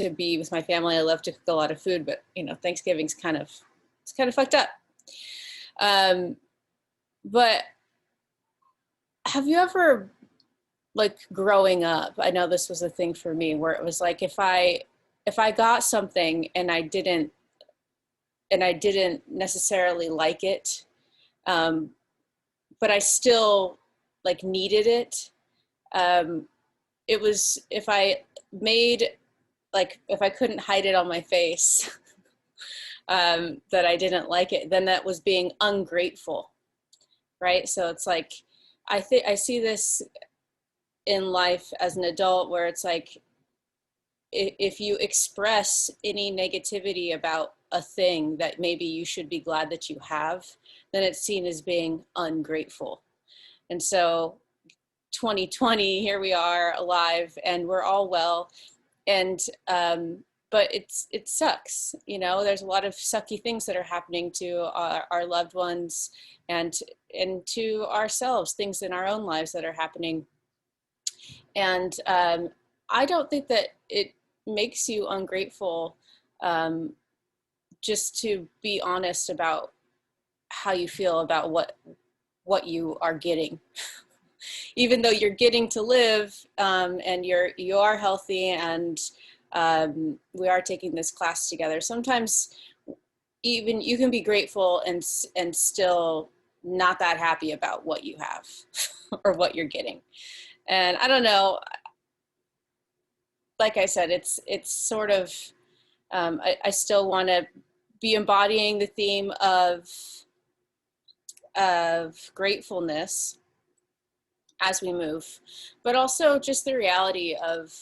to be with my family. I love to cook a lot of food, but you know, Thanksgiving's kind of fucked up. But have you ever, like growing up, I know this was a thing for me where it was like, if I got something and I didn't necessarily like it, but I still like needed it. It was if I couldn't hide it on my face, that I didn't like it, then that was being ungrateful, right? So it's like, I see this in life as an adult where it's like, if you express any negativity about a thing that maybe you should be glad that you have, then it's seen as being ungrateful. And so 2020, here we are alive and we're all well. And, but it sucks. You know, there's a lot of sucky things that are happening to our loved ones and to ourselves, things in our own lives that are happening. And I don't think that it makes you ungrateful, just to be honest about how you feel about what you are getting. Even though you're getting to live, and you are healthy, and we are taking this class together, sometimes even you can be grateful and still not that happy about what you have or what you're getting. And I don't know, like I said, it's sort of, I still want to be embodying the theme of gratefulness as we move, but also just the reality of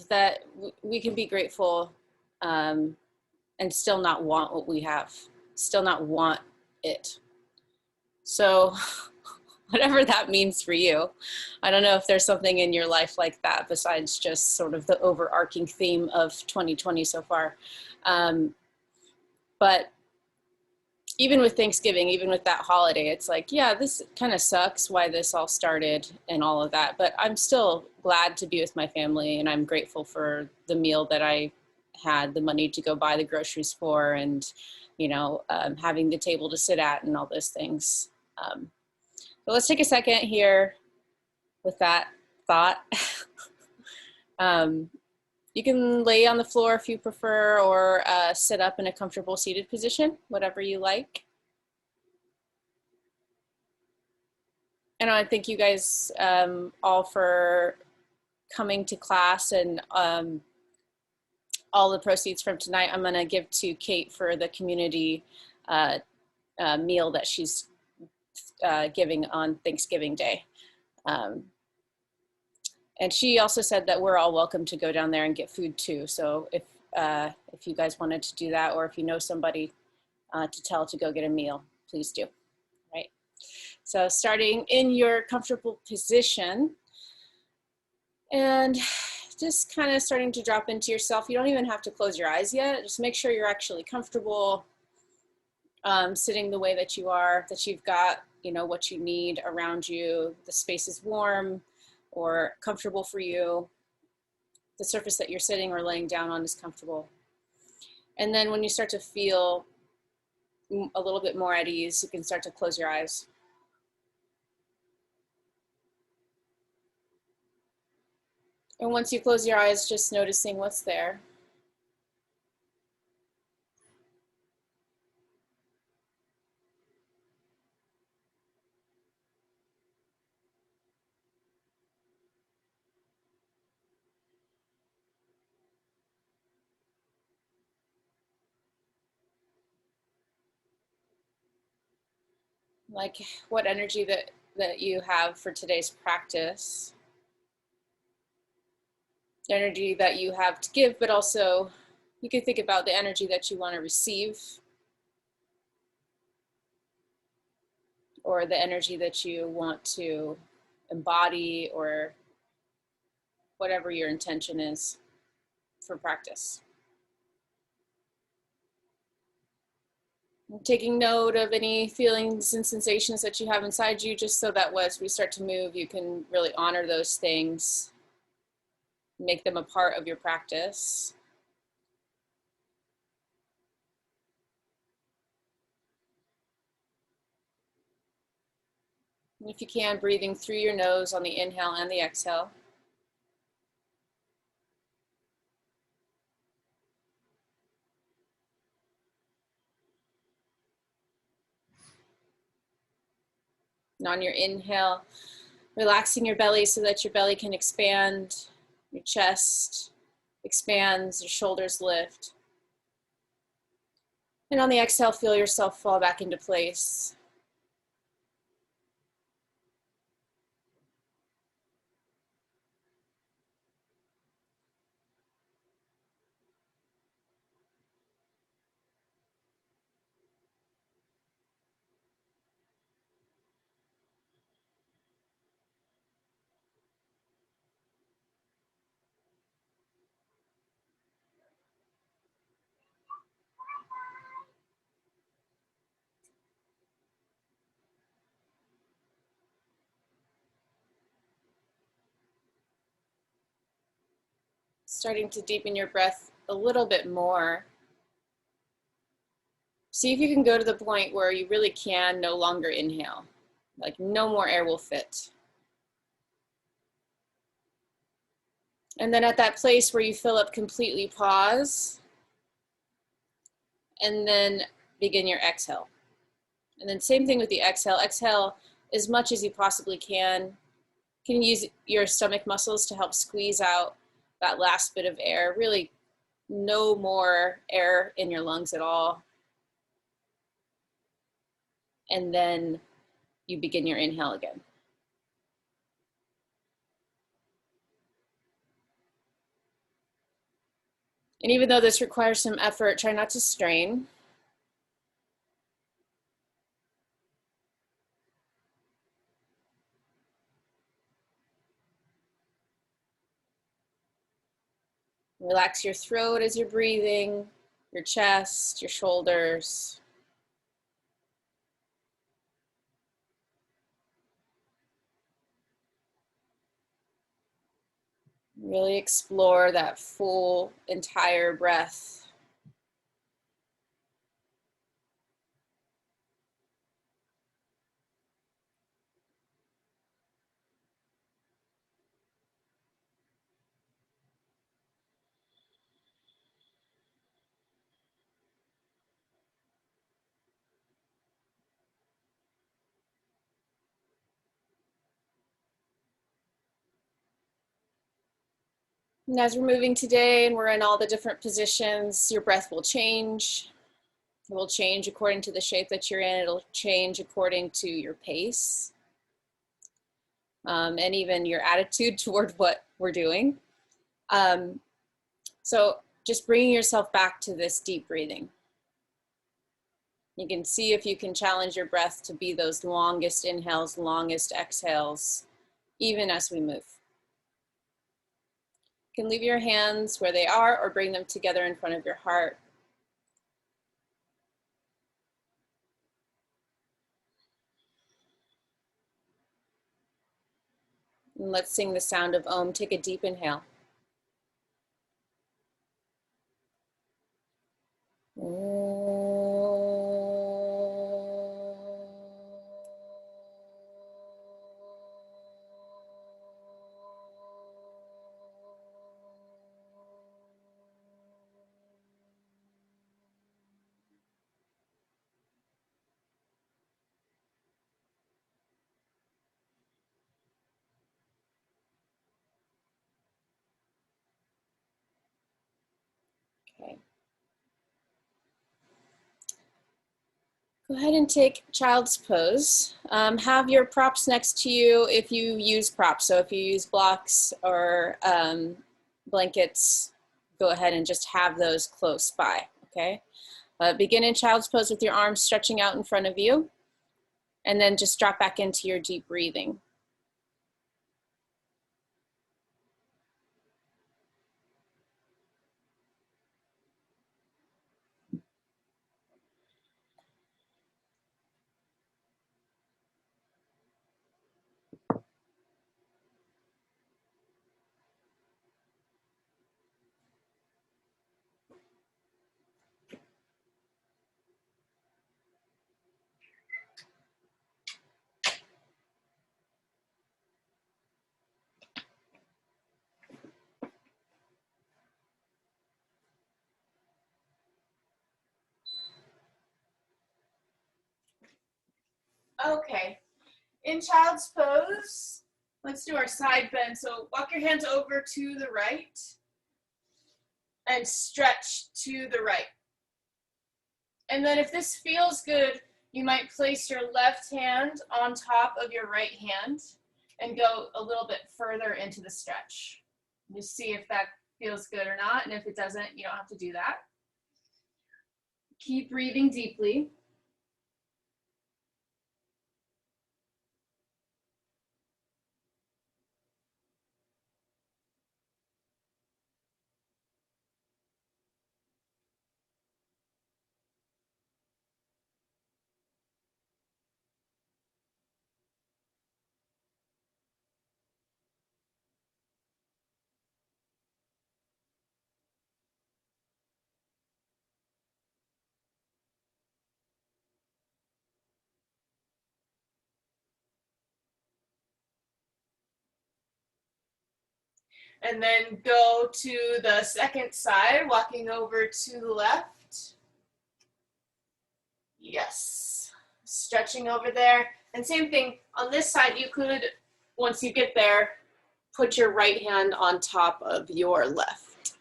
that we can be grateful, and still not want what we have, still not want it. So whatever that means for you. I don't know if there's something in your life like that besides just sort of the overarching theme of 2020 so far. But even with Thanksgiving, even with that holiday, it's like, yeah, this kind of sucks why this all started and all of that, but I'm still glad to be with my family, and I'm grateful for the meal that I had the money to go buy the groceries for, and, you know, having the table to sit at and all those things. So let's take a second here with that thought. You can lay on the floor if you prefer, or sit up in a comfortable seated position, whatever you like. And I thank you guys all for coming to class, and all the proceeds from tonight I'm gonna give to Kate for the community meal that she's giving on Thanksgiving Day. And she also said that we're all welcome to go down there and get food too. So if you guys wanted to do that, or if you know somebody to tell to go get a meal, please do, right? So starting in your comfortable position, and just kind of starting to drop into yourself. You don't even have to close your eyes yet. Just make sure you're actually comfortable, sitting the way that you are, that you've got, you know, what you need around you. The space is warm or comfortable for you. The surface that you're sitting or laying down on is comfortable. And then when you start to feel a little bit more at ease, you can start to close your eyes. And once you close your eyes, just noticing what's there. Like what energy that you have for today's practice. The energy that you have to give, but also you can think about the energy that you want to receive, or the energy that you want to embody, or whatever your intention is for practice. Taking note of any feelings and sensations that you have inside you, just so that as we start to move, you can really honor those things. Make them a part of your practice. And if you can, breathing through your nose on the inhale and the exhale. And on your inhale, relaxing your belly so that your belly can expand, your chest expands, your shoulders lift. And on the exhale, feel yourself fall back into place. Starting to deepen your breath a little bit more. See if you can go to the point where you really can no longer inhale, like no more air will fit. And then at that place where you fill up completely, pause, and then begin your exhale. And then same thing with the exhale. Exhale as much as you possibly can. You can use your stomach muscles to help squeeze out that last bit of air. Really no more air in your lungs at all. And then you begin your inhale again. And even though this requires some effort, try not to strain. Relax your throat as you're breathing, your chest, your shoulders. Really explore that full, entire breath. And as we're moving today and we're in all the different positions, your breath will change. It will change according to the shape that you're in. It'll change according to your pace, and even your attitude toward what we're doing. So just bringing yourself back to this deep breathing. You can see if you can challenge your breath to be those longest inhales, longest exhales, even as we move. You can leave your hands where they are or bring them together in front of your heart. And let's sing the sound of Om. Take a deep inhale. Okay. Go ahead and take child's pose. Have your props next to you if you use props. So if you use blocks or blankets, go ahead and just have those close by, okay? Begin in child's pose with your arms stretching out in front of you, and then just drop back into your deep breathing. Okay, in child's pose, let's do our side bend. So walk your hands over to the right and stretch to the right. And then if this feels good, you might place your left hand on top of your right hand and go a little bit further into the stretch. Just see if that feels good or not. And if it doesn't, you don't have to do that. Keep breathing deeply. And then go to the second side, walking over to the left. Yes. Stretching over there. And same thing, on this side, you could, once you get there, put your right hand on top of your left.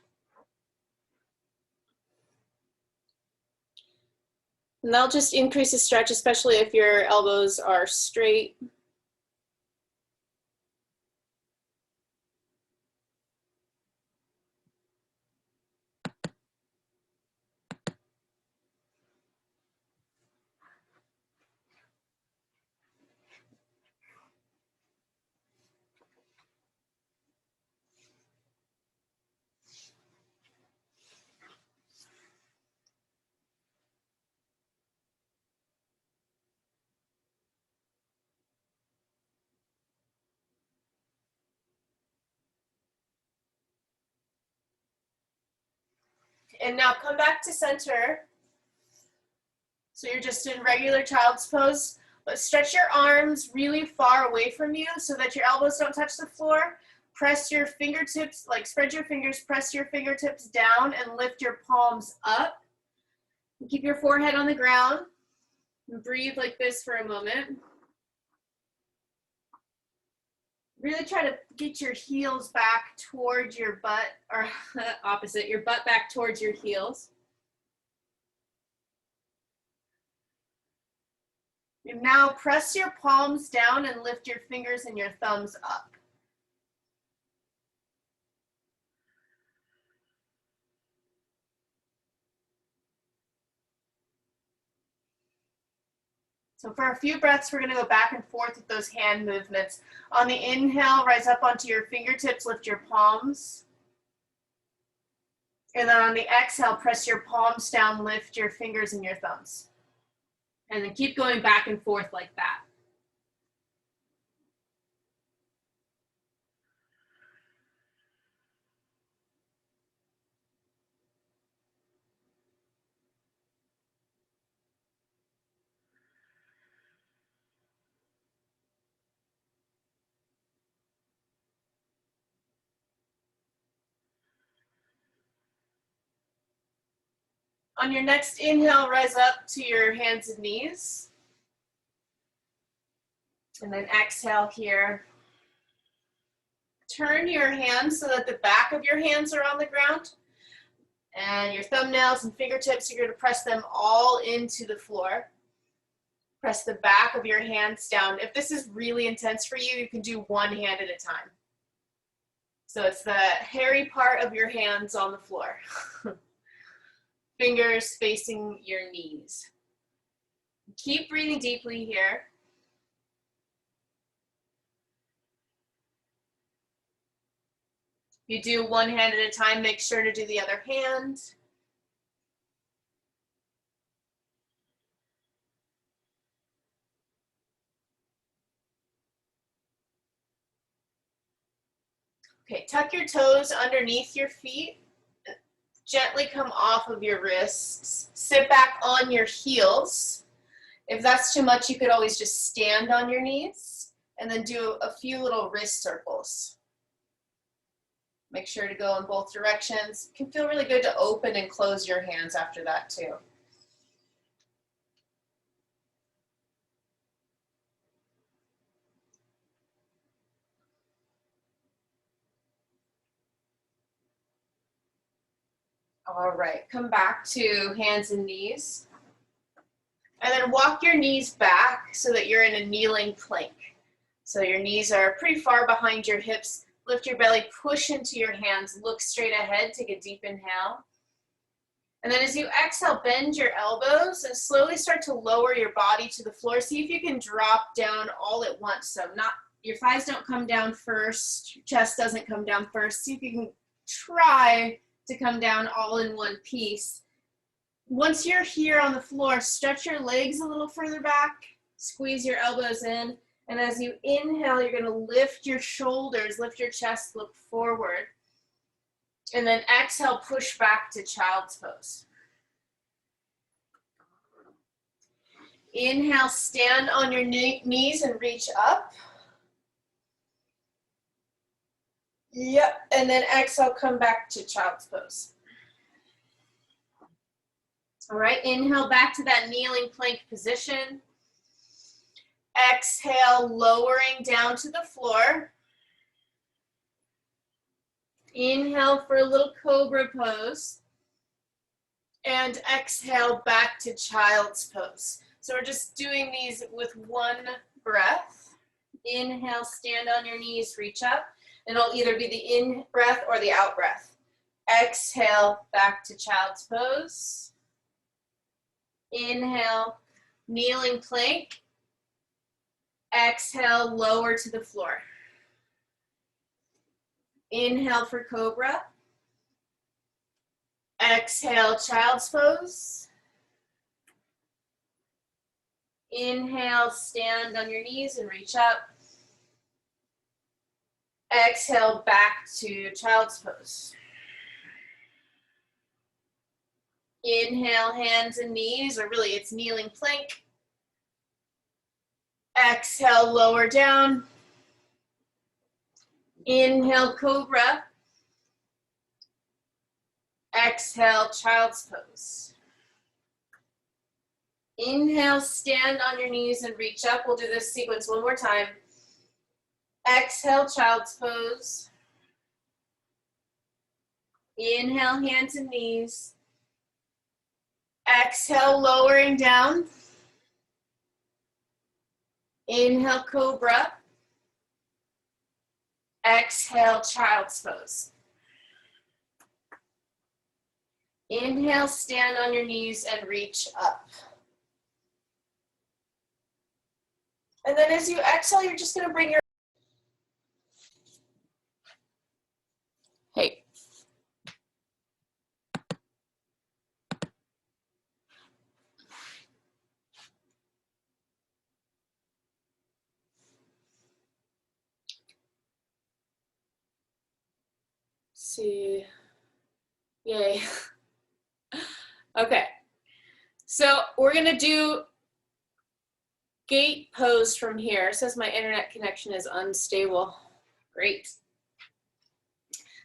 And that'll just increase the stretch, especially if your elbows are straight. And now come back to center. So you're just in regular child's pose, but stretch your arms really far away from you so that your elbows don't touch the floor. Press your fingertips, like spread your fingers, press your fingertips down and lift your palms up. Keep your forehead on the ground and breathe like this for a moment. Really try to get your heels back towards your butt, or opposite, your butt back towards your heels. And now press your palms down and lift your fingers and your thumbs up. So for a few breaths, we're gonna go back and forth with those hand movements. On the inhale, rise up onto your fingertips, lift your palms. And then on the exhale, press your palms down, lift your fingers and your thumbs. And then keep going back and forth like that. On your next inhale, rise up to your hands and knees. And then exhale here. Turn your hands so that the back of your hands are on the ground. And your thumbnails and fingertips, you're going to press them all into the floor. Press the back of your hands down. If this is really intense for you, you can do one hand at a time. So it's the hairy part of your hands on the floor. Fingers facing your knees. Keep breathing deeply here. You do one hand at a time, make sure to do the other hand. Okay, tuck your toes underneath your feet. Gently come off of your wrists. Sit back on your heels. If that's too much, you could always just stand on your knees and then do a few little wrist circles. Make sure to go in both directions. It can feel really good to open and close your hands after that too. All right, come back to hands and knees. And then walk your knees back so that you're in a kneeling plank. So your knees are pretty far behind your hips. Lift your belly, push into your hands, look straight ahead, take a deep inhale. And then as you exhale, bend your elbows and slowly start to lower your body to the floor. See if you can drop down all at once. So not your thighs don't come down first, your chest doesn't come down first. See if you can try to come down all in one piece. Once you're here on the floor, stretch your legs a little further back, squeeze your elbows in, and as you inhale, you're going to lift your shoulders, lift your chest, look forward. And then exhale, push back to child's pose. Inhale, stand on your knees and reach up. Yep, and then exhale, come back to child's pose. All right, inhale back to that kneeling plank position. Exhale, lowering down to the floor. Inhale for a little cobra pose. And exhale back to child's pose. So we're just doing these with one breath. Inhale, stand on your knees, reach up. And it'll either be the in breath or the out breath. Exhale, back to child's pose. Inhale, kneeling plank. Exhale, lower to the floor. Inhale for cobra. Exhale, child's pose. Inhale, stand on your knees and reach up. Exhale, back to child's pose. Inhale, hands and knees, or really it's kneeling plank. Exhale, lower down. Inhale, cobra. Exhale, child's pose. Inhale, stand on your knees and reach up. We'll do this sequence one more time. Exhale, child's pose. Inhale, hands and knees. Exhale, lowering down. Inhale, cobra. Exhale, child's pose. Inhale, stand on your knees and reach up. And then as you exhale, you're just going to bring your... Hey. See. Yay. Okay. So we're going to do gate pose from here. It says my internet connection is unstable. Great.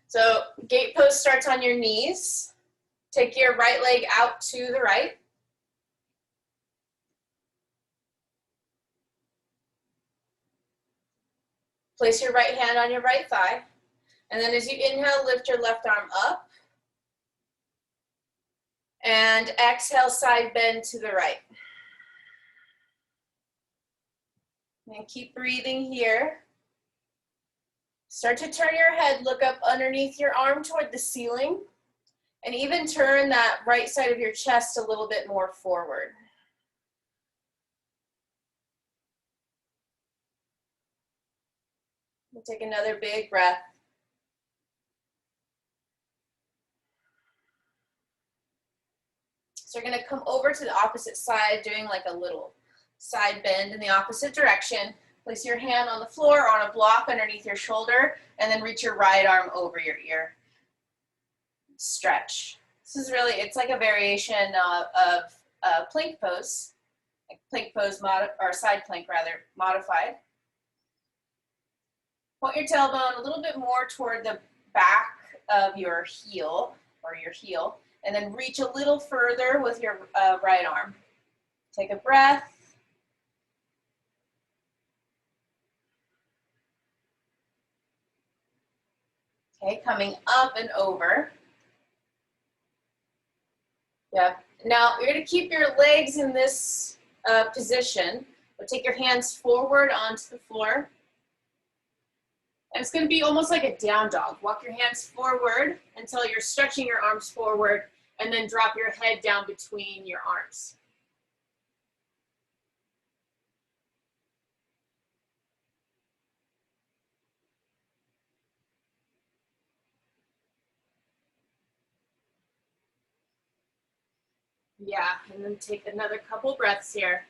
So gate pose starts on your knees. Take your right leg out to the right. Place your right hand on your right thigh. And then as you inhale, lift your left arm up. And exhale, side bend to the right. And keep breathing here. Start to turn your head, look up underneath your arm toward the ceiling, and even turn that right side of your chest a little bit more forward. We'll take another big breath. So you're going to come over to the opposite side, doing like a little side bend in the opposite direction. Place your hand on the floor or on a block underneath your shoulder, and then reach your right arm over your ear. Stretch. This is really, it's like a variation of plank pose, like plank pose, or side plank rather, modified. Point your tailbone a little bit more toward the back of your heel, or your heel, and then reach a little further with your right arm. Take a breath. Okay, coming up and over. Yeah. Now you're going to keep your legs in this position, but take your hands forward onto the floor. And it's going to be almost like a down dog. Walk your hands forward until you're stretching your arms forward, and then drop your head down between your arms. Yeah, and then take another couple breaths here.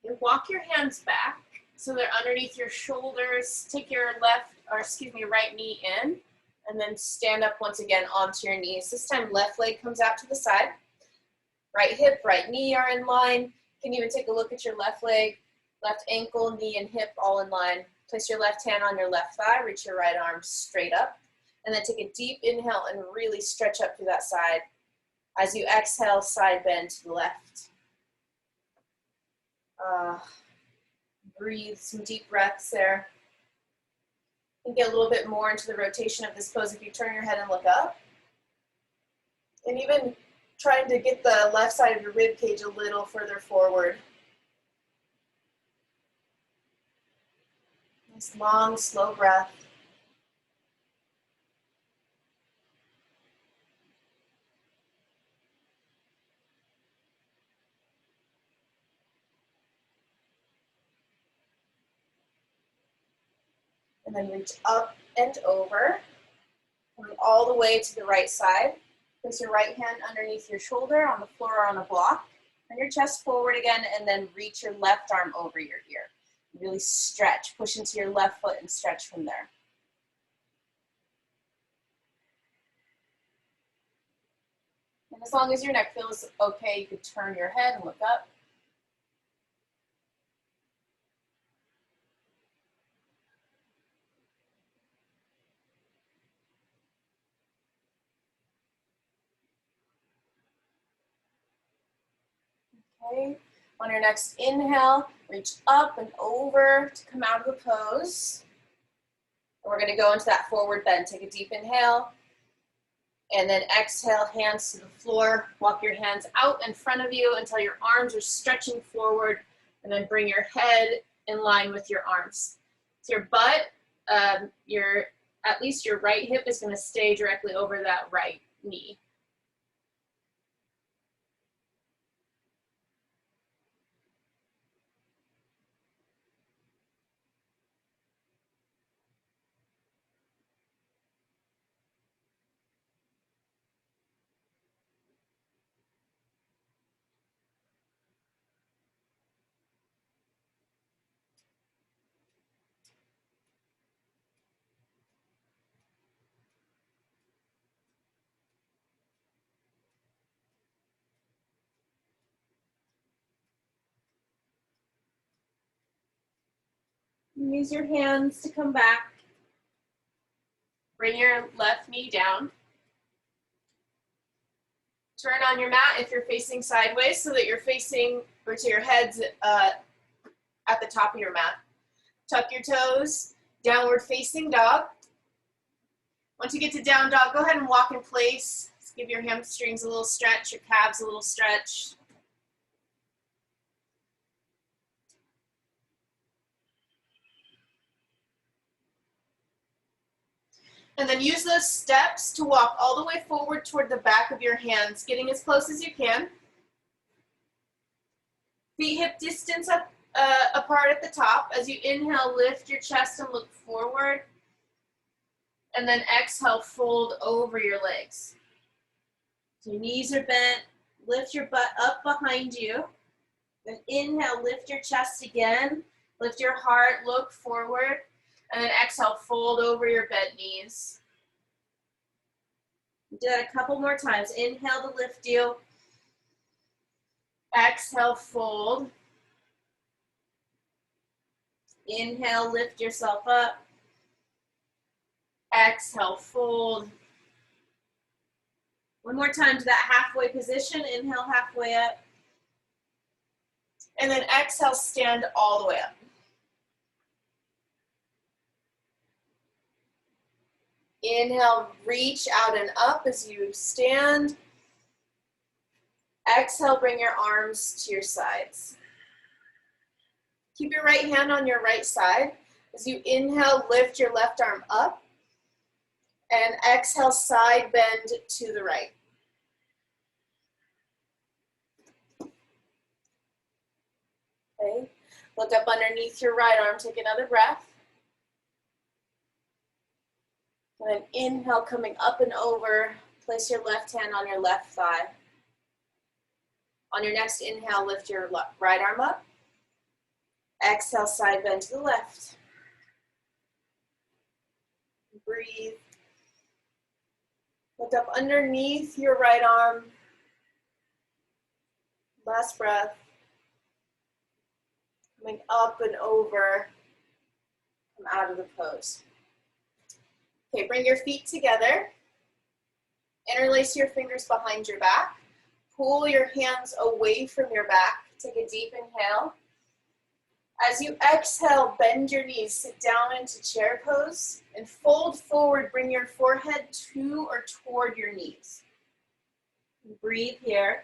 And walk your hands back so they're underneath your shoulders. Take your right knee in, and then stand up once again onto your knees. This time left leg comes out to the side. Right hip, right knee are in line. You can even take a look at your left leg, left ankle, knee, and hip all in line. Place your left hand on your left thigh, reach your right arm straight up, and then take a deep inhale and really stretch up through that side. As you exhale, side bend to the left. Breathe some deep breaths there. And get a little bit more into the rotation of this pose if you turn your head and look up. And even trying to get the left side of your rib cage a little further forward. Nice long, slow breath. And then reach up and over, coming all the way to the right side. Place your right hand underneath your shoulder on the floor or on a block. Turn your chest forward again, and then reach your left arm over your ear. Really stretch, push into your left foot and stretch from there. And as long as your neck feels okay, you could turn your head and look up. Okay, on your next inhale, reach up and over to come out of the pose. And we're gonna go into that forward bend. Take a deep inhale, and then exhale, hands to the floor. Walk your hands out in front of you until your arms are stretching forward, and then bring your head in line with your arms. So your butt, at least your right hip is gonna stay directly over that right knee. Use your hands to come back. Bring your left knee down. Turn on your mat if you're facing sideways so that you're facing, or to your head's at the top of your mat. Tuck your toes, downward facing dog. Once you get to down dog, go ahead and walk in place. Just give your hamstrings a little stretch, your calves a little stretch. And then use those steps to walk all the way forward toward the back of your hands, getting as close as you can. Feet hip distance apart at the top. As you inhale, lift your chest and look forward. And then exhale, fold over your legs. So your knees are bent. Lift your butt up behind you. Then inhale, lift your chest again. Lift your heart, look forward. And then exhale, fold over your bent knees. Do that a couple more times. Inhale to lift you. Exhale, fold. Inhale, lift yourself up. Exhale, fold. One more time to that halfway position. Inhale, halfway up. And then exhale, stand all the way up. Inhale, reach out and up as you stand. Exhale, bring your arms to your sides. Keep your right hand on your right side. As you inhale, lift your left arm up. And exhale, side bend to the right. Okay. Look up underneath your right arm. Take another breath. And then inhale, coming up and over. Place your left hand on your left thigh. On your next inhale, lift your right arm up. Exhale, side bend to the left. Breathe. Look up underneath your right arm. Last breath. Coming up and over. Come out of the pose. Okay, bring your feet together. Interlace your fingers behind your back. Pull your hands away from your back. Take a deep inhale. As you exhale, bend your knees, sit down into chair pose, and fold forward. Bring your forehead to or toward your knees. Breathe here.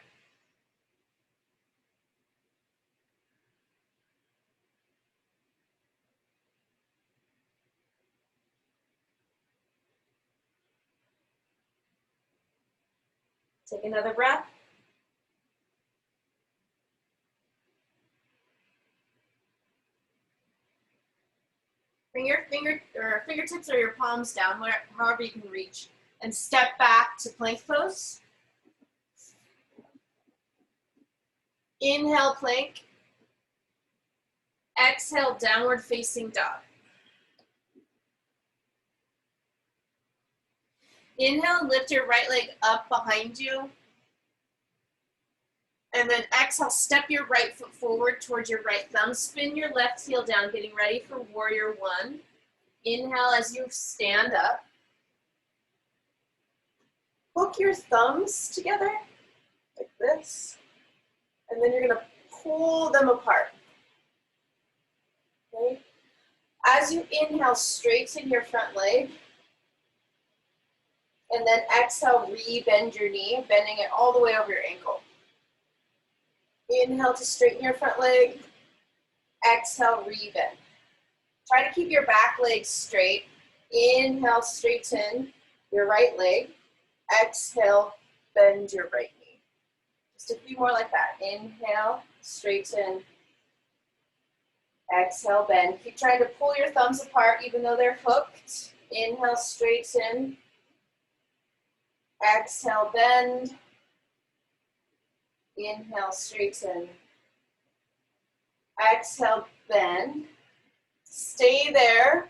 Take another breath. Bring your fingertips or your palms down, however you can reach, and step back to plank pose. Inhale, plank. Exhale, downward facing dog. Inhale, lift your right leg up behind you. And then exhale, step your right foot forward towards your right thumb. Spin your left heel down, getting ready for warrior one. Inhale as you stand up. Hook your thumbs together like this. And then you're going to pull them apart. Okay? As you inhale, straighten your front leg. And then exhale, re-bend your knee, bending it all the way over your ankle. Inhale to straighten your front leg. Exhale, re-bend. Try to keep your back leg straight. Inhale, straighten your right leg. Exhale, bend your right knee. Just a few more like that. Inhale, straighten. Exhale, bend. Keep trying to pull your thumbs apart even though they're hooked. Inhale, straighten. Exhale, bend. Inhale, straighten. Exhale, bend. Stay there.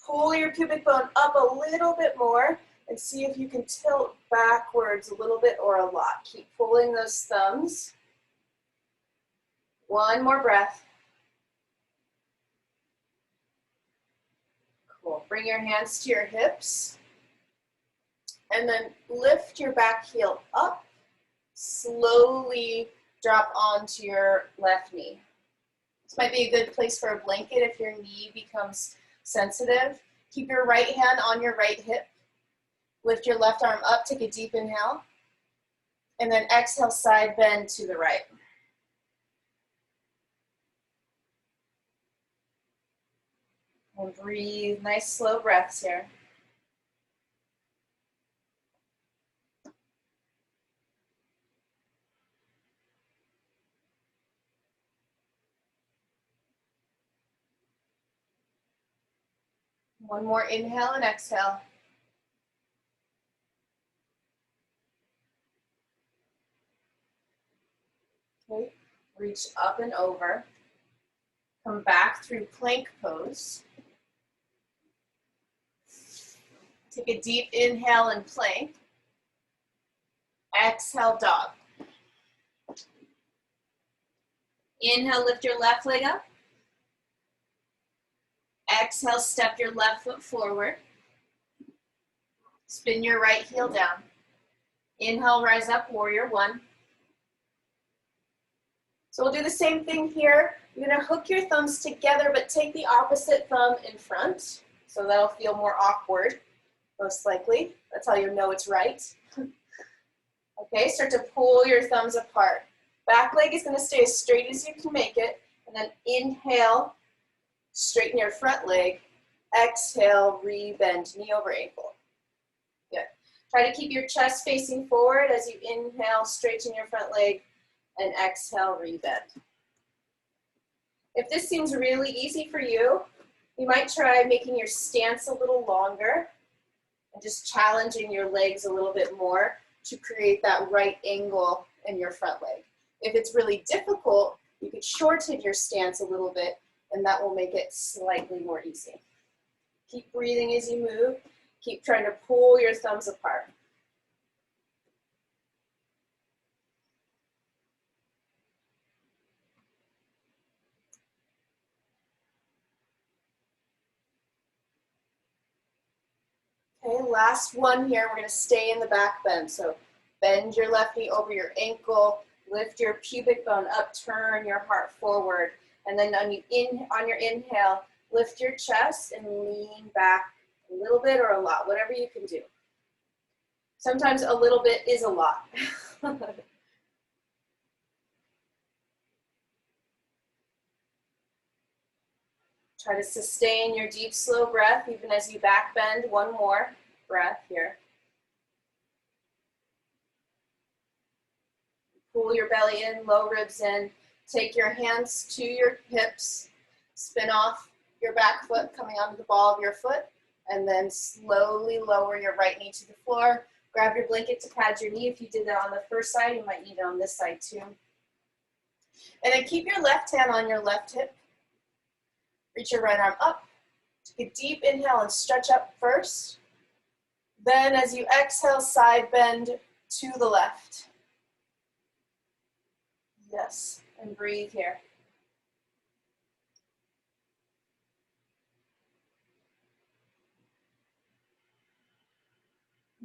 Pull your pubic bone up a little bit more and see if you can tilt backwards a little bit or a lot. Keep pulling those thumbs. One more breath. Cool. Bring your hands to your hips. And then lift your back heel up. Slowly drop onto your left knee. This might be a good place for a blanket if your knee becomes sensitive. Keep your right hand on your right hip. Lift your left arm up, take a deep inhale. And then exhale, side bend to the right. And breathe, nice slow breaths here. One more inhale and exhale. Okay, reach up and over. Come back through plank pose. Take a deep inhale and plank. Exhale, dog. Inhale, lift your left leg up. Exhale, step your left foot forward. Spin your right heel down. Inhale, rise up, warrior one. So we'll do the same thing here. You're gonna hook your thumbs together, but take the opposite thumb in front. So that'll feel more awkward, most likely. That's how you know it's right. Okay, start to pull your thumbs apart. Back leg is gonna stay as straight as you can make it. And then inhale, straighten your front leg. Exhale, re-bend, knee over ankle. Good. Try to keep your chest facing forward as you inhale, straighten your front leg, and exhale, re-bend. If this seems really easy for you, you might try making your stance a little longer and just challenging your legs a little bit more to create that right angle in your front leg. If it's really difficult, you could shorten your stance a little bit, and that will make it slightly more easy. Keep breathing as you move. Keep trying to pull your thumbs apart. Okay, last one here. We're going to stay in the back bend. So bend your left knee over your ankle, lift your pubic bone up, turn your heart forward. And then on your inhale, lift your chest and lean back a little bit or a lot, whatever you can do. Sometimes a little bit is a lot. Try to sustain your deep, slow breath even as you back bend. One more breath here. Pull your belly in, low ribs in. Take your hands to your hips. Spin off your back foot coming onto the ball of your foot. And then slowly lower your right knee to the floor. Grab your blanket to pad your knee. If you did that on the first side, you might need it on this side too. And then keep your left hand on your left hip. Reach your right arm up. Take a deep inhale and stretch up first. Then as you exhale, side bend to the left. Yes, and breathe here.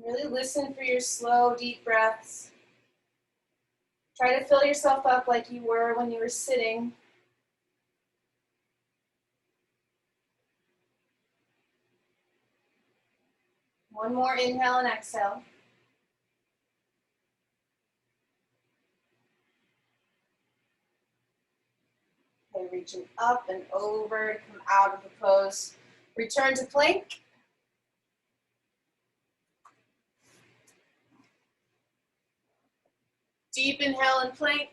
Really listen for your slow, deep breaths. Try to fill yourself up like you were when you were sitting. One more inhale and exhale. Okay, reaching up and over to come out of the pose. Return to plank. Deep inhale in plank.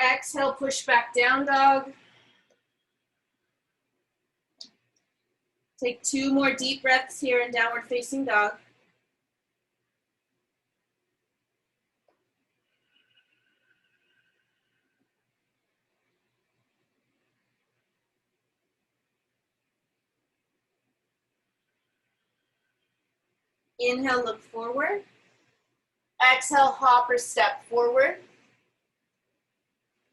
Exhale, push back down dog. Take 2 more deep breaths here in downward facing dog. Inhale, look forward. Exhale, hop or step forward.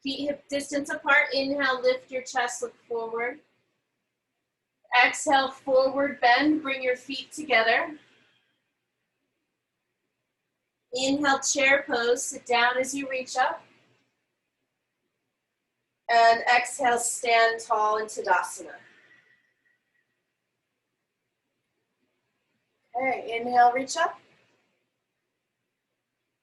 Feet hip distance apart. Inhale, lift your chest, look forward. Exhale, forward bend, bring your feet together. Inhale, chair pose, sit down as you reach up. And exhale, stand tall in Tadasana. Okay, inhale, reach up.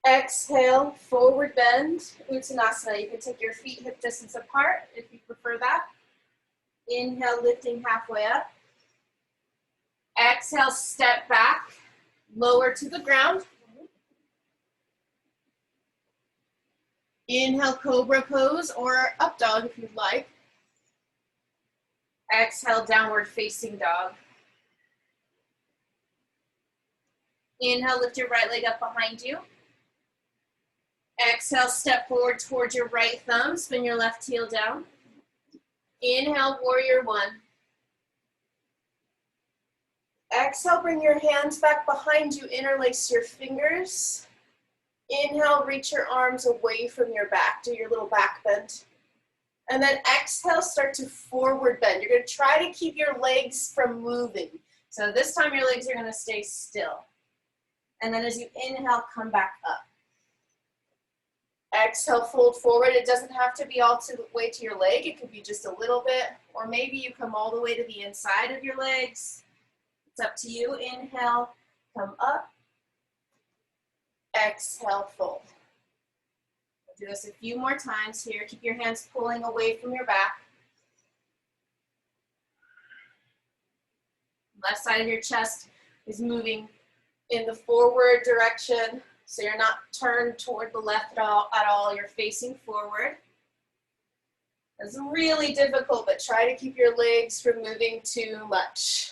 Exhale, forward bend, Uttanasana. You can take your feet hip distance apart if you prefer that. Inhale, lifting halfway up. Exhale, step back, lower to the ground. Inhale, cobra pose or up dog if you'd like. Exhale, downward facing dog. Inhale, lift your right leg up behind you. Exhale, step forward towards your right thumb, spin your left heel down. Inhale, warrior one. Exhale, bring your hands back behind you, interlace your fingers. Inhale, reach your arms away from your back, do your little back bend. And then exhale, start to forward bend. You're going to try to keep your legs from moving. So this time your legs are going to stay still. And then as you inhale, come back up. Exhale, fold forward. It doesn't have to be all the way to your leg. It could be just a little bit. Or maybe you come all the way to the inside of your legs. It's up to you. Inhale, come up. Exhale, fold. Do this a few more times here. Keep your hands pulling away from your back. Left side of your chest is moving in the forward direction, so you're not turned toward the left at all. You're facing forward. It's really difficult, but try to keep your legs from moving too much.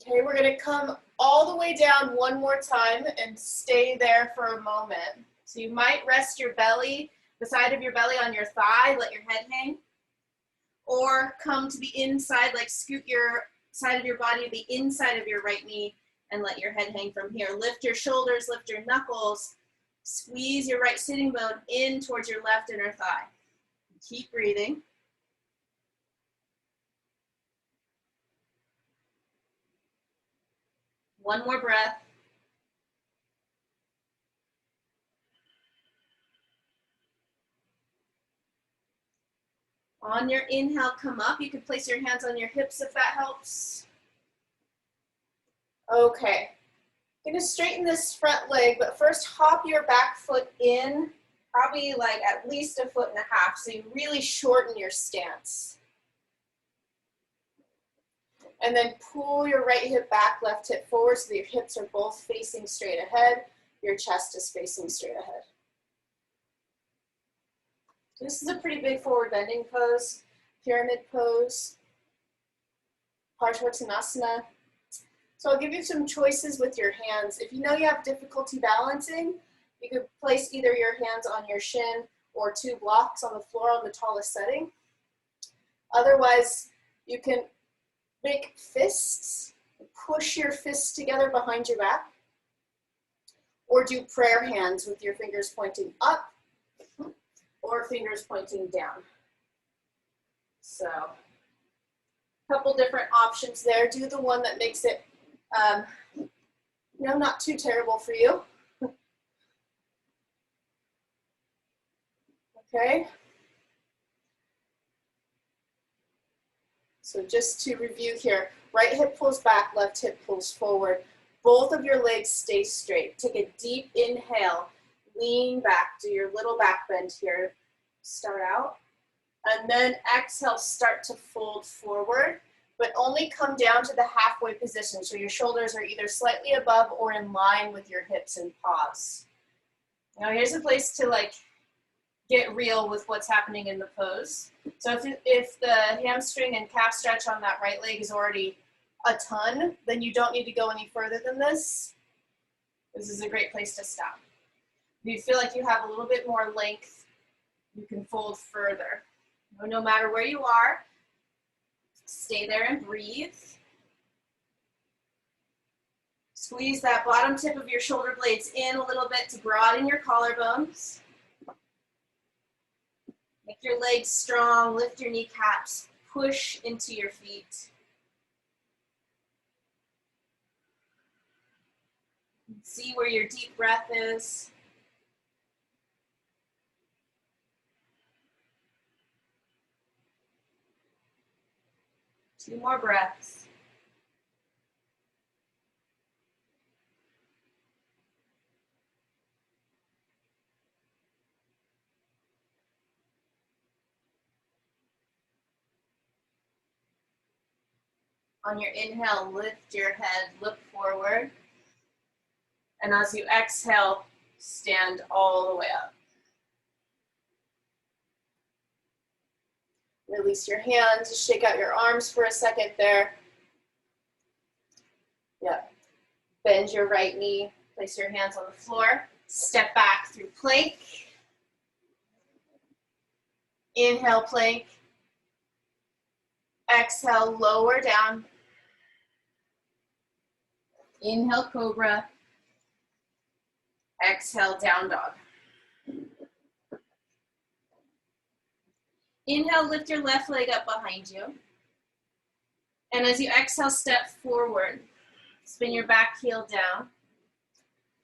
Okay, we're going to come all the way down one more time and stay there for a moment. So you might rest your belly, the side of your belly on your thigh, let your head hang. Or come to the inside, like scoot your side of your body to the inside of your right knee and let your head hang from here. Lift your shoulders, lift your knuckles, squeeze your right sitting bone in towards your left inner thigh. Keep breathing. One more breath. On your inhale, come up. You can place your hands on your hips if that helps. Okay. I'm going to straighten this front leg, but first hop your back foot in, probably like at least 1.5 feet, so you really shorten your stance. And then pull your right hip back, left hip forward so that your hips are both facing straight ahead. Your chest is facing straight ahead. This is a pretty big forward bending pose, pyramid pose, Parsvottanasana. So I'll give you some choices with your hands. If you know you have difficulty balancing, you could place either your hands on your shin or 2 blocks on the floor on the tallest setting. Otherwise, you can make fists, push your fists together behind your back, or do prayer hands with your fingers pointing up or fingers pointing down. So, a couple different options there. Do the one that makes it, not too terrible for you. Okay. So just to review here, right hip pulls back, left hip pulls forward. Both of your legs stay straight. Take a deep inhale, lean back, do your little back bend here. Start out. And then exhale, start to fold forward, but only come down to the halfway position. So your shoulders are either slightly above or in line with your hips and pause. Now here's a place to get real with what's happening in the pose. So if the hamstring and calf stretch on that right leg is already a ton, then you don't need to go any further than this. This is a great place to stop. If you feel like you have a little bit more length, you can fold further. No matter where you are, stay there and breathe. Squeeze that bottom tip of your shoulder blades in a little bit to broaden your collarbones. Make your legs strong, lift your kneecaps, push into your feet. See where your deep breath is. Two more breaths. On your inhale, lift your head, look forward. And as you exhale, stand all the way up. Release your hands, shake out your arms for a second there. Yep. Bend your right knee, place your hands on the floor, step back through plank. Inhale, plank. Exhale, lower down. Inhale, cobra. Exhale, down dog. Inhale, lift your left leg up behind you. And as you exhale, step forward. Spin your back heel down.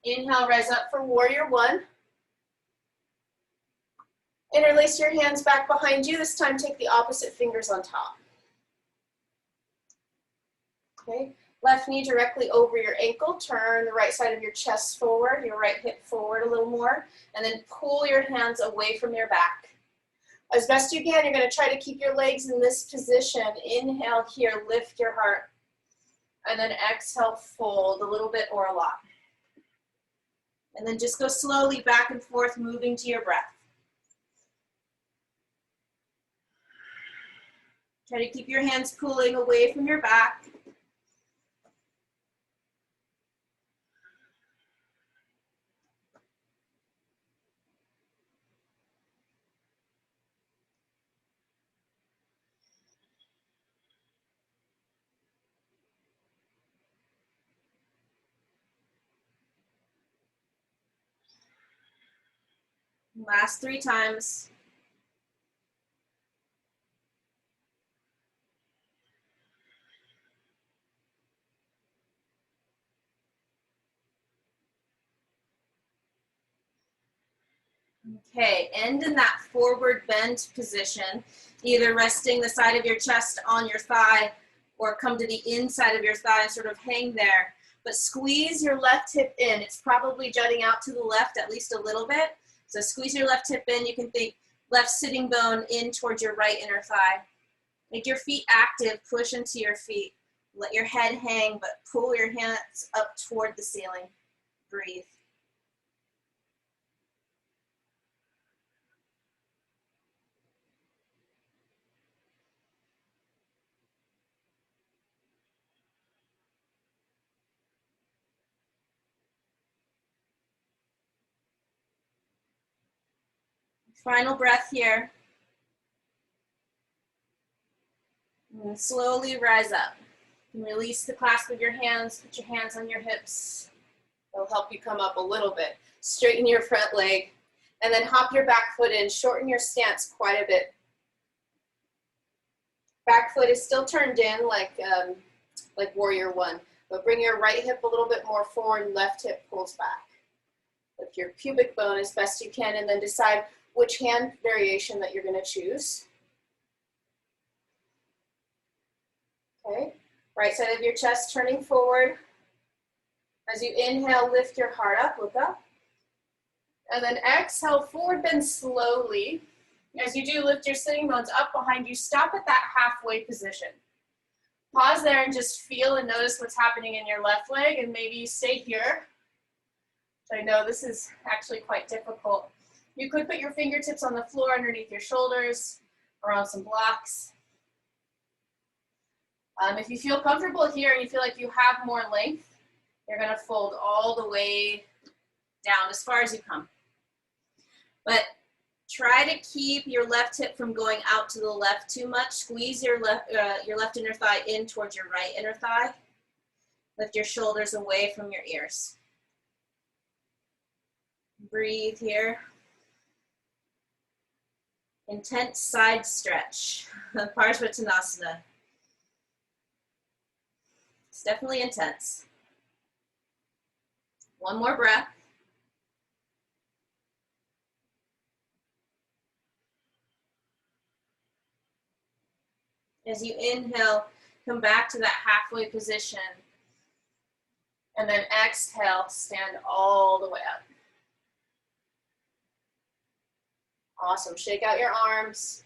Inhale, rise up for warrior one. Interlace your hands back behind you. This time, take the opposite fingers on top. Okay, left knee directly over your ankle. Turn the right side of your chest forward, your right hip forward a little more, and then pull your hands away from your back. As best you can, you're going to try to keep your legs in this position. Inhale here, lift your heart. And then exhale, fold a little bit or a lot. And then just go slowly back and forth, moving to your breath. Try to keep your hands pulling away from your back. Last 3 times. Okay, end in that forward bend position, either resting the side of your chest on your thigh or come to the inside of your thigh and sort of hang there. But squeeze your left hip in. It's probably jutting out to the left at least a little bit. So squeeze your left hip in. You can think left sitting bone in towards your right inner thigh. Make your feet active. Push into your feet. Let your head hang, but pull your hands up toward the ceiling. Breathe. Final breath here. And slowly rise up. And release the clasp of your hands. Put your hands on your hips. It'll help you come up a little bit. Straighten your front leg. And then hop your back foot in. Shorten your stance quite a bit. Back foot is still turned in like warrior one. But bring your right hip a little bit more forward. Left hip pulls back. Lift your pubic bone as best you can. And then decide which hand variation that you're going to choose. Okay, right side of your chest turning forward. As you inhale, lift your heart up, look up. And then exhale, forward bend slowly. As you do, lift your sitting bones up behind you. Stop at that halfway position. Pause there and just feel and notice what's happening in your left leg, and maybe you stay here. I know this is actually quite difficult. You could put your fingertips on the floor underneath your shoulders or on some blocks. If you feel comfortable here and you feel like you have more length, you're going to fold all the way down as far as you come. But try to keep your left hip from going out to the left too much. Squeeze your left inner thigh in towards your right inner thigh. Lift your shoulders away from your ears. Breathe here. Intense side stretch, Parsvattanasana. It's definitely intense. One more breath. As you inhale, come back to that halfway position. And then exhale, stand all the way up. Awesome. Shake out your arms.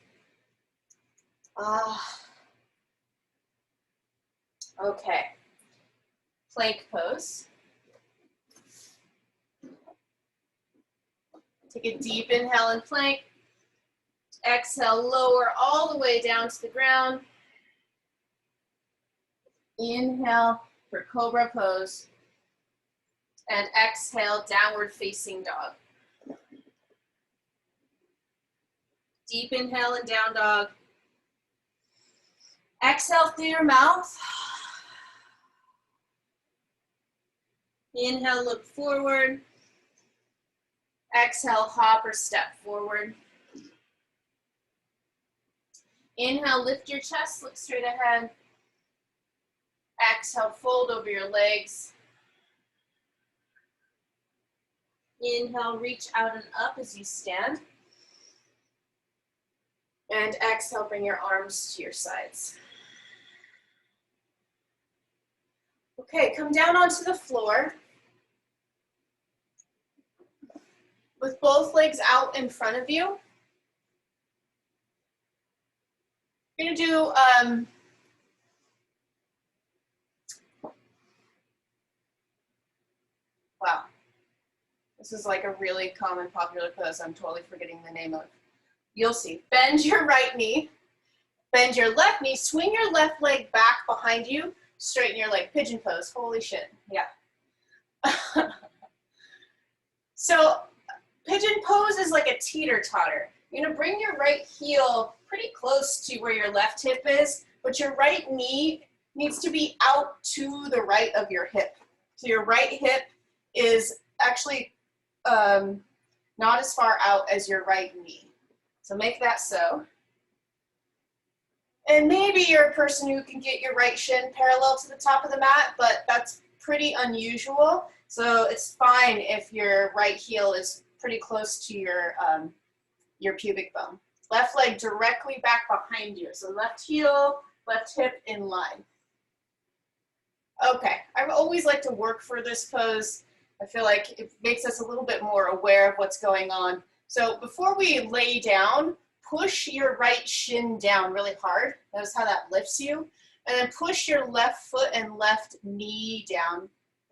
Okay. Plank pose. Take a deep inhale in plank. Exhale, lower all the way down to the ground. Inhale for cobra pose. And exhale, downward facing dog. Deep inhale and down dog. Exhale through your mouth. Inhale, look forward. Exhale, hop or step forward. Inhale, lift your chest, look straight ahead. Exhale, fold over your legs. Inhale, reach out and up as you stand. And exhale, bring your arms to your sides. Okay, come down onto the floor with both legs out in front of you. You're gonna do wow, this is like a really common popular pose I'm totally forgetting the name of. You'll see. Bend your right knee, bend your left knee, swing your left leg back behind you, straighten your leg, pigeon pose. Holy shit, yeah. So pigeon pose is like a teeter-totter. You're gonna bring your right heel pretty close to where your left hip is, but your right knee needs to be out to the right of your hip. So your right hip is actually not as far out as your right knee. So make that so. And maybe you're a person who can get your right shin parallel to the top of the mat, but that's pretty unusual. So it's fine if your right heel is pretty close to your pubic bone. Left leg directly back behind you. So left heel, left hip in line. Okay, I always like to work for this pose. I feel like it makes us a little bit more aware of what's going on. So before we lay down, push your right shin down really hard. Notice how that lifts you. And then push your left foot and left knee down.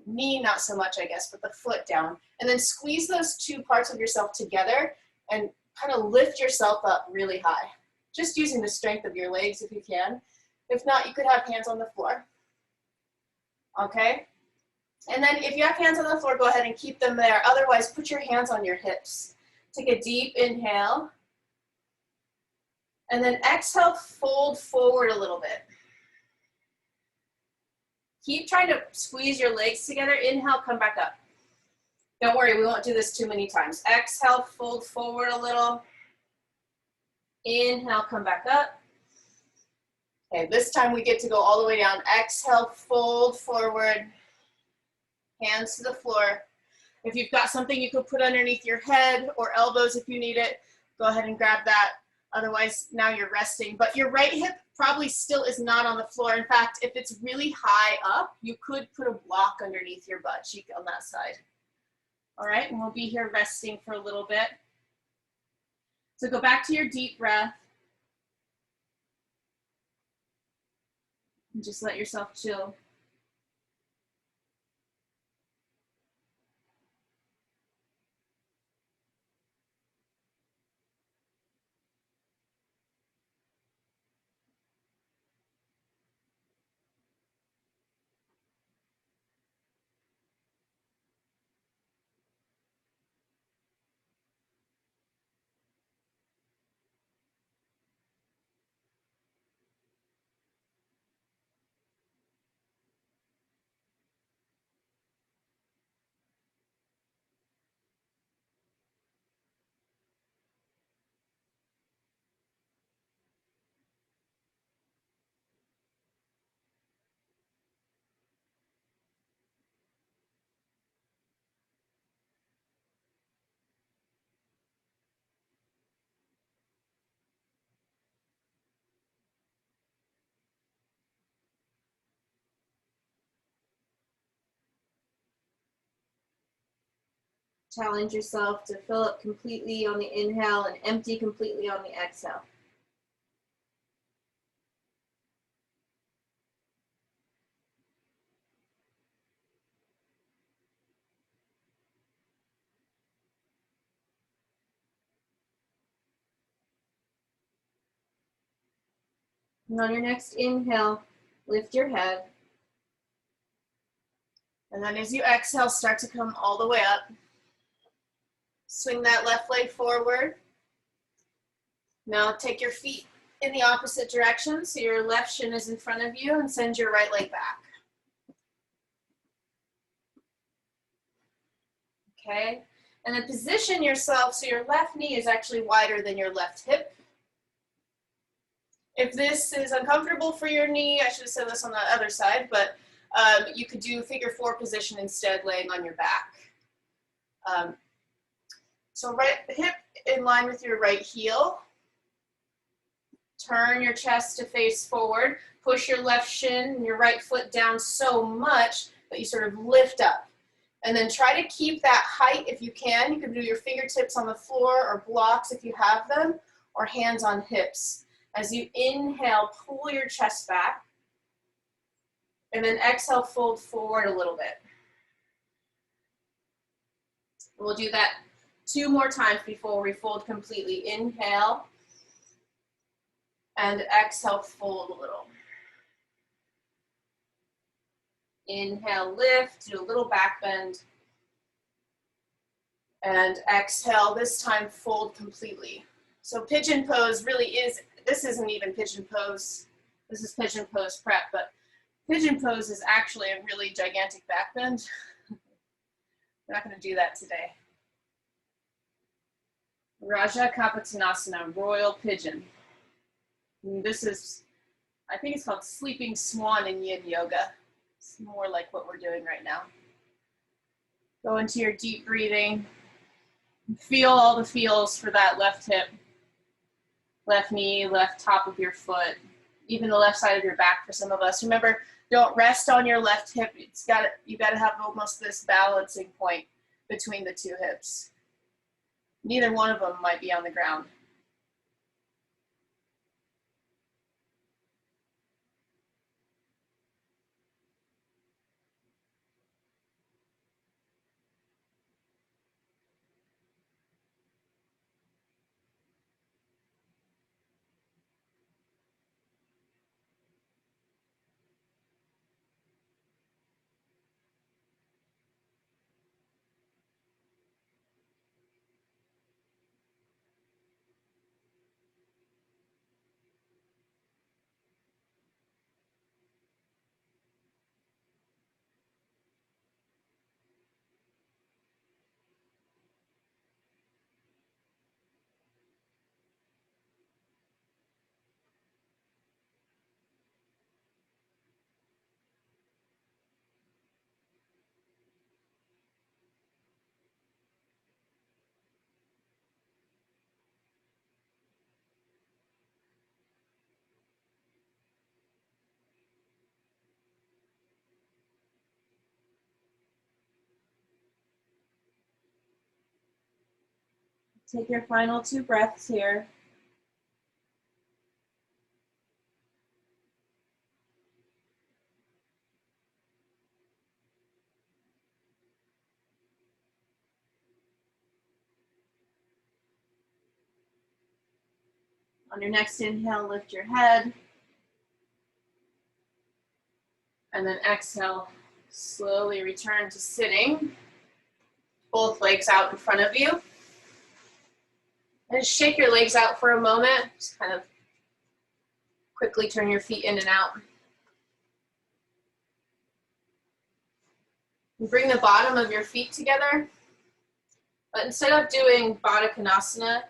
Knee not so much, I guess, but the foot down. And then squeeze those two parts of yourself together and kind of lift yourself up really high. Just using the strength of your legs if you can. If not, you could have hands on the floor. Okay? And then if you have hands on the floor, go ahead and keep them there. Otherwise, put your hands on your hips. Take a deep inhale. And then exhale, fold forward a little bit. Keep trying to squeeze your legs together. Inhale, come back up. Don't worry, we won't do this too many times. Exhale, fold forward a little. Inhale, come back up. Okay, this time we get to go all the way down. Exhale, fold forward. Hands to the floor. If you've got something you could put underneath your head or elbows if you need it, go ahead and grab that. Otherwise, now you're resting. But your right hip probably still is not on the floor. In fact, if it's really high up, you could put a block underneath your butt cheek on that side. All right, and we'll be here resting for a little bit. So go back to your deep breath. And just let yourself chill. Challenge yourself to fill up completely on the inhale and empty completely on the exhale. And on your next inhale, lift your head. And then as you exhale, start to come all the way up. Swing that left leg forward. Now take your feet in the opposite direction. So your left shin is in front of you, and send your right leg back. Okay, and then position yourself so your left knee is actually wider than your left hip. If this is uncomfortable for your knee, I should have said this on the other side, but you could do figure 4 position instead, laying on your back. So right hip in line with your right heel. Turn your chest to face forward. Push your left shin and your right foot down so much that you sort of lift up. And then try to keep that height if you can. You can do your fingertips on the floor or blocks if you have them, or hands on hips. As you inhale, pull your chest back. And then exhale, fold forward a little bit. We'll do that 2 more times before we fold completely. Inhale. And exhale, fold a little. Inhale, lift, do a little back bend. And exhale, this time fold completely. So pigeon pose really is, this isn't even pigeon pose. This is pigeon pose prep, but pigeon pose is actually a really gigantic back bend. We're not going to do that today. Raja Kapotasana, royal pigeon. And this is, I think it's called sleeping swan in yin yoga. It's more like what we're doing right now. Go into your deep breathing. Feel all the feels for that left hip, left knee, left top of your foot, even the left side of your back for some of us. Remember, don't rest on your left hip. You got to have almost this balancing point between the 2 hips. Neither one of them might be on the ground. Take your final 2 breaths here. On your next inhale, lift your head. And then exhale, slowly return to sitting. Both legs out in front of you. And just shake your legs out for a moment. Just kind of quickly turn your feet in and out. And bring the bottom of your feet together. But instead of doing Baddha Konasana,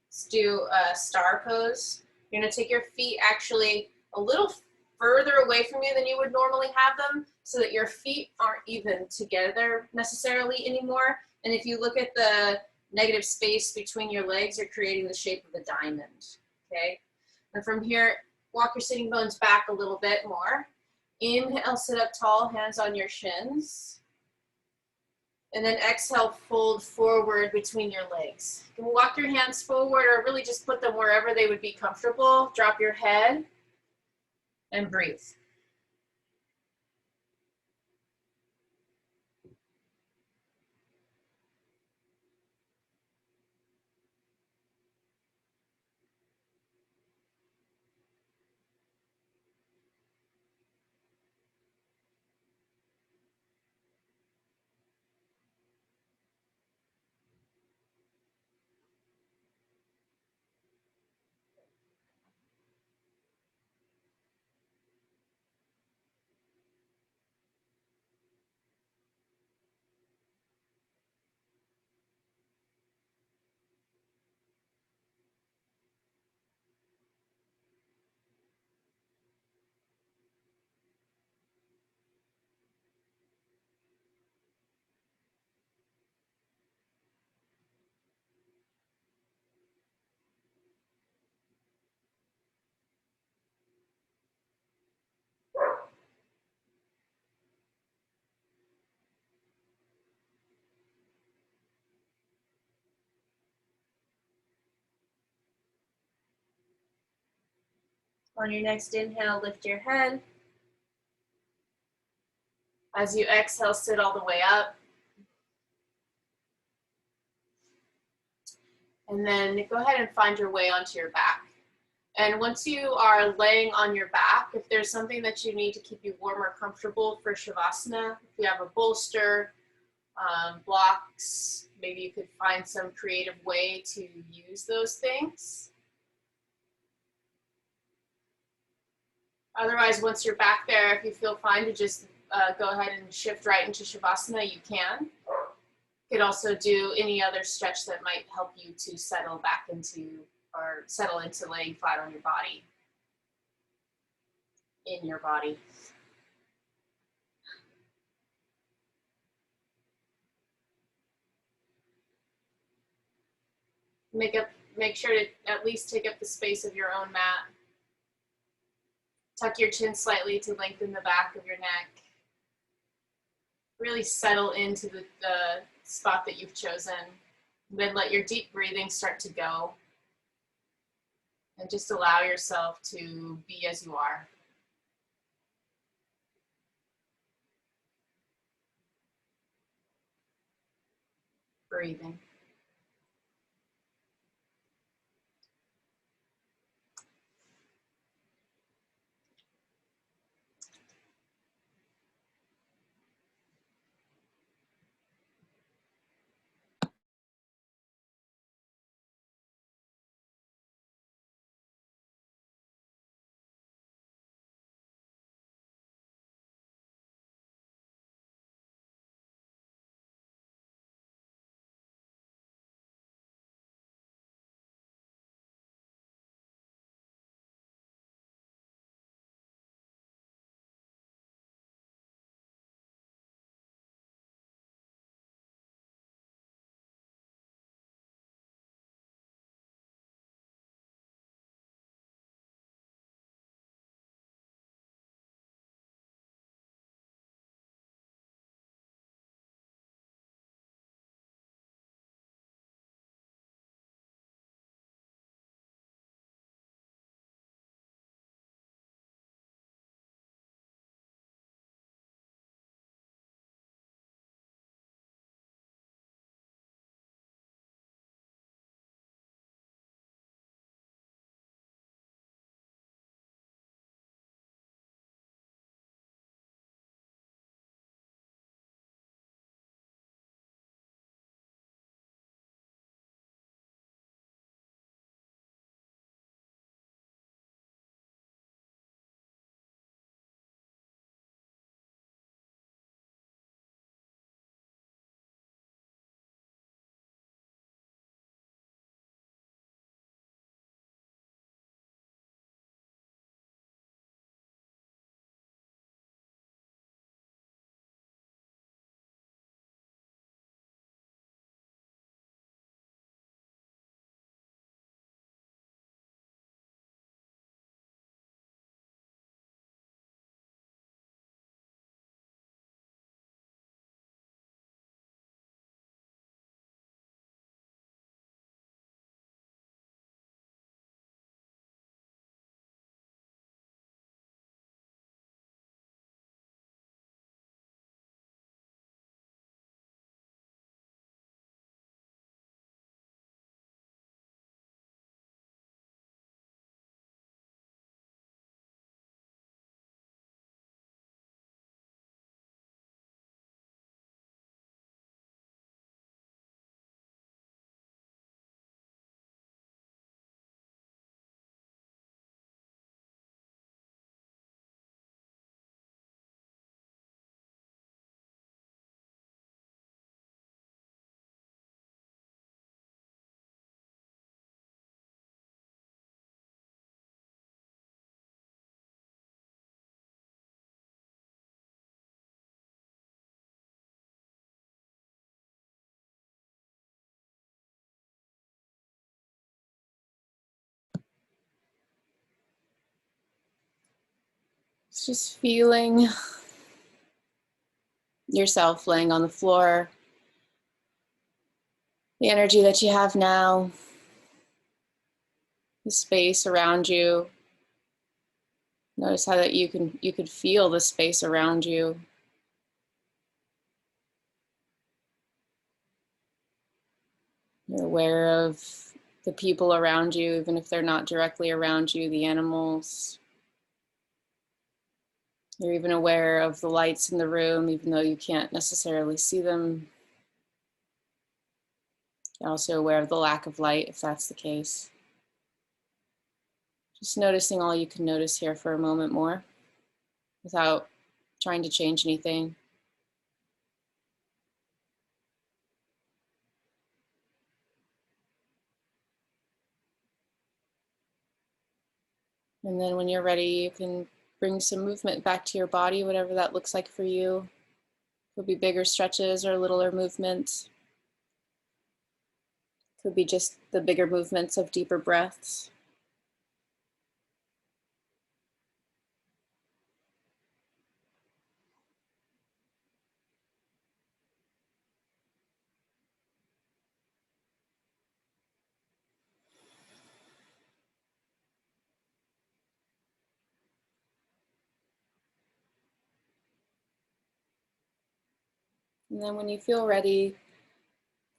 let's do a star pose. You're going to take your feet actually a little further away from you than you would normally have them, so that your feet aren't even together necessarily anymore. And if you look at the negative space between your legs, you're creating the shape of a diamond, okay? And from here, walk your sitting bones back a little bit more. Inhale, sit up tall, hands on your shins. And then exhale, fold forward between your legs. You can walk your hands forward or really just put them wherever they would be comfortable. Drop your head and breathe. On your next inhale, lift your head. As you exhale, sit all the way up. And then go ahead and find your way onto your back. And once you are laying on your back, if there's something that you need to keep you warm or comfortable for Shavasana, if you have a bolster, blocks, maybe you could find some creative way to use those things. Otherwise, once you're back there, if you feel fine to just go ahead and shift right into Shavasana, you can. You could also do any other stretch that might help you to settle back into, or settle into laying flat on your body, in your body. Make sure to at least take up the space of your own mat. Tuck your chin slightly to lengthen the back of your neck. Really settle into the spot that you've chosen. Then let your deep breathing start to go. And just allow yourself to be as you are. Breathing. It's just feeling yourself laying on the floor, the energy that you have now, the space around you. Notice how that you could feel the space around you. You're aware of the people around you, even if they're not directly around you, the animals. You're even aware of the lights in the room, even though you can't necessarily see them. You're also aware of the lack of light, if that's the case. Just noticing all you can notice here for a moment more without trying to change anything. And then when you're ready, you can bring some movement back to your body, whatever that looks like for you. Could be bigger stretches or littler movements. Could be just the bigger movements of deeper breaths. And then when you feel ready,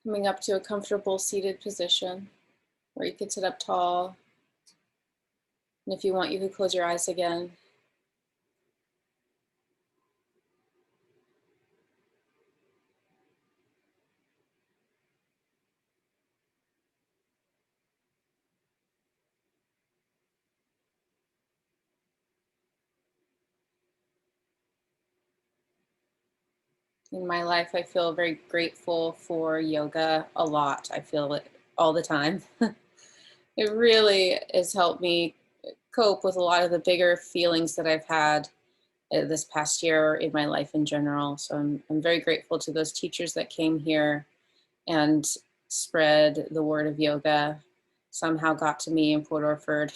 coming up to a comfortable seated position where you can sit up tall. And if you want, you could close your eyes again. In my life, I feel very grateful for yoga a lot. I feel it all the time. It really has helped me cope with a lot of the bigger feelings that I've had this past year in my life in general. So I'm very grateful to those teachers that came here and spread the word of yoga, somehow got to me in Port Orford.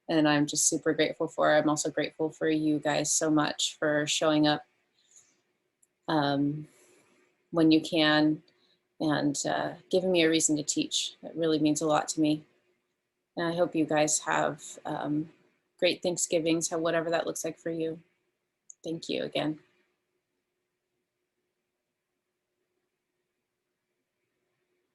And I'm just super grateful for it. I'm also grateful for you guys so much for showing up when you can and giving me a reason to teach. That really means a lot to me. And I hope you guys have great Thanksgivings, whatever that looks like for you. Thank you again.